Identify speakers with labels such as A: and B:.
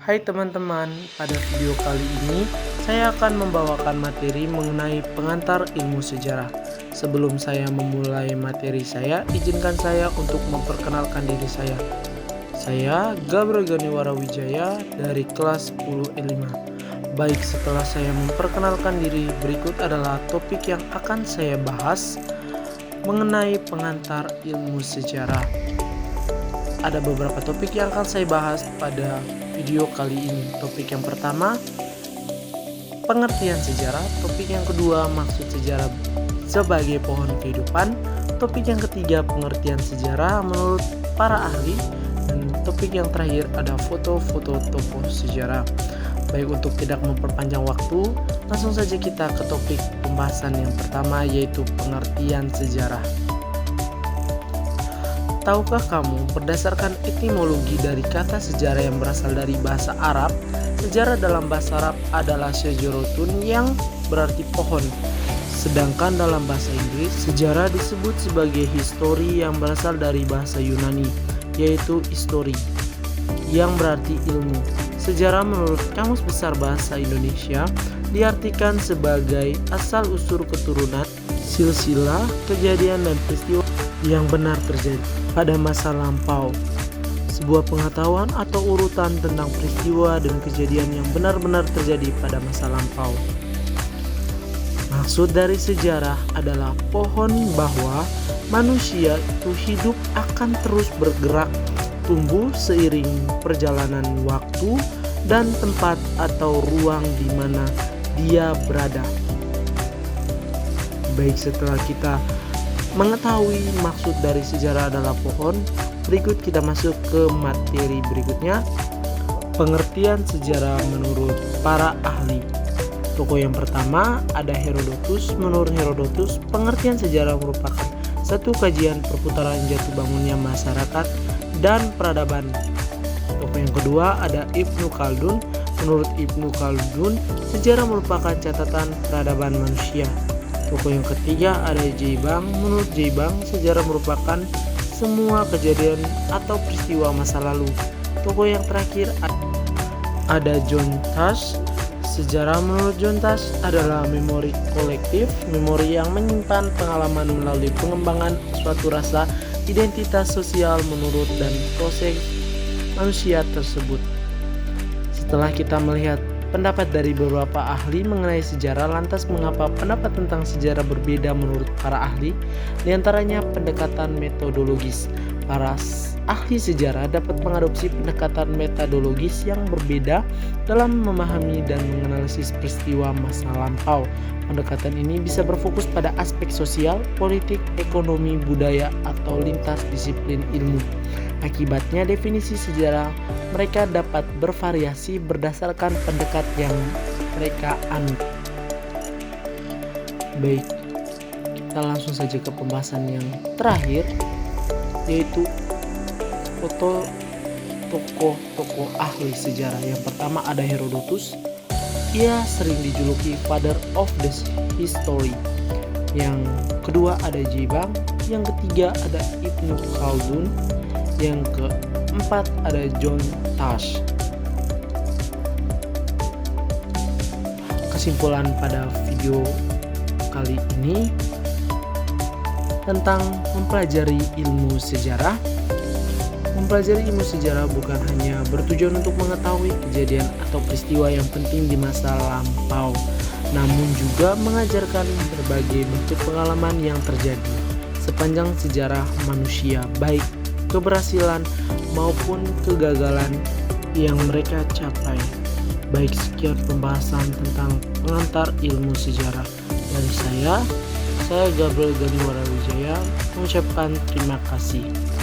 A: Hai teman-teman, pada video kali ini saya akan membawakan materi mengenai pengantar ilmu sejarah. Sebelum saya memulai materi saya, izinkan saya untuk memperkenalkan diri saya. Saya Gabriel Ganiwara Wijaya dari kelas 10 E5. Baik, setelah saya memperkenalkan diri, berikut adalah topik yang akan saya bahas mengenai pengantar ilmu sejarah. Ada beberapa topik yang akan saya bahas pada video kali ini. Topik yang pertama, pengertian sejarah. Topik yang kedua, maksud sejarah sebagai pohon kehidupan. Topik yang ketiga, pengertian sejarah menurut para ahli. Dan topik yang terakhir ada foto-foto tokoh sejarah. Baik, untuk tidak memperpanjang waktu, langsung saja kita ke topik pembahasan yang pertama, yaitu pengertian sejarah. Tahukah kamu, berdasarkan etimologi dari kata sejarah yang berasal dari bahasa Arab, sejarah dalam bahasa Arab adalah syajarotun yang berarti pohon. Sedangkan dalam bahasa Inggris, sejarah disebut sebagai history yang berasal dari bahasa Yunani, yaitu history, yang berarti ilmu. Sejarah menurut Kamus Besar Bahasa Indonesia diartikan sebagai asal-usul keturunan, silsilah, kejadian dan peristiwa yang benar terjadi pada masa lampau, sebuah pengetahuan atau urutan tentang peristiwa dan kejadian yang benar-benar terjadi pada masa lampau. Maksud dari sejarah adalah pohon bahwa manusia itu hidup akan terus bergerak, tumbuh seiring perjalanan waktu dan tempat atau ruang di mana dia berada. Baik, setelah kita mengetahui maksud dari sejarah adalah pohon, berikut kita masuk ke materi berikutnya, pengertian sejarah menurut para ahli. Tokoh yang pertama ada Herodotus. Menurut Herodotus, pengertian sejarah merupakan satu kajian perputaran jatuh bangunnya masyarakat dan peradaban. Tokoh yang kedua ada Ibnu Khaldun. Menurut Ibnu Khaldun, sejarah merupakan catatan peradaban manusia. Tokoh yang ketiga ada Jaibang. Menurut Jaibang, sejarah merupakan semua kejadian atau peristiwa masa lalu. Tokoh yang terakhir ada John Tash. Sejarah menurut John Tash adalah memori kolektif, memori yang menyimpan pengalaman melalui pengembangan suatu rasa identitas sosial menurut dan proses manusia tersebut. Setelah kita melihat pendapat dari beberapa ahli mengenai sejarah, lantas mengapa pendapat tentang sejarah berbeda menurut para ahli? Di antaranya pendekatan metodologis. Para ahli sejarah dapat mengadopsi pendekatan metodologis yang berbeda dalam memahami dan menganalisis peristiwa masa lampau. Pendekatan ini bisa berfokus pada aspek sosial, politik, ekonomi, budaya, atau lintas disiplin ilmu. Akibatnya, definisi sejarah mereka dapat bervariasi berdasarkan pendekat yang mereka anut. Baik, kita langsung saja ke pembahasan yang terakhir, yaitu foto tokoh ahli sejarah. Yang pertama ada Herodotus. Ia sering dijuluki Father of the History. Yang kedua ada Jaibang. Yang ketiga ada Ibnu Khaldun. Yang keempat ada John Tash. Kesimpulan pada video kali ini tentang mempelajari ilmu sejarah. Mempelajari ilmu sejarah bukan hanya bertujuan untuk mengetahui kejadian atau peristiwa yang penting di masa lampau, namun juga mengajarkan berbagai bentuk pengalaman yang terjadi sepanjang sejarah manusia, baik keberhasilan maupun kegagalan yang mereka capai. Baik, sekian pembahasan tentang pengantar ilmu sejarah dari saya Gabriel Ganiwara Wijaya mengucapkan terima kasih.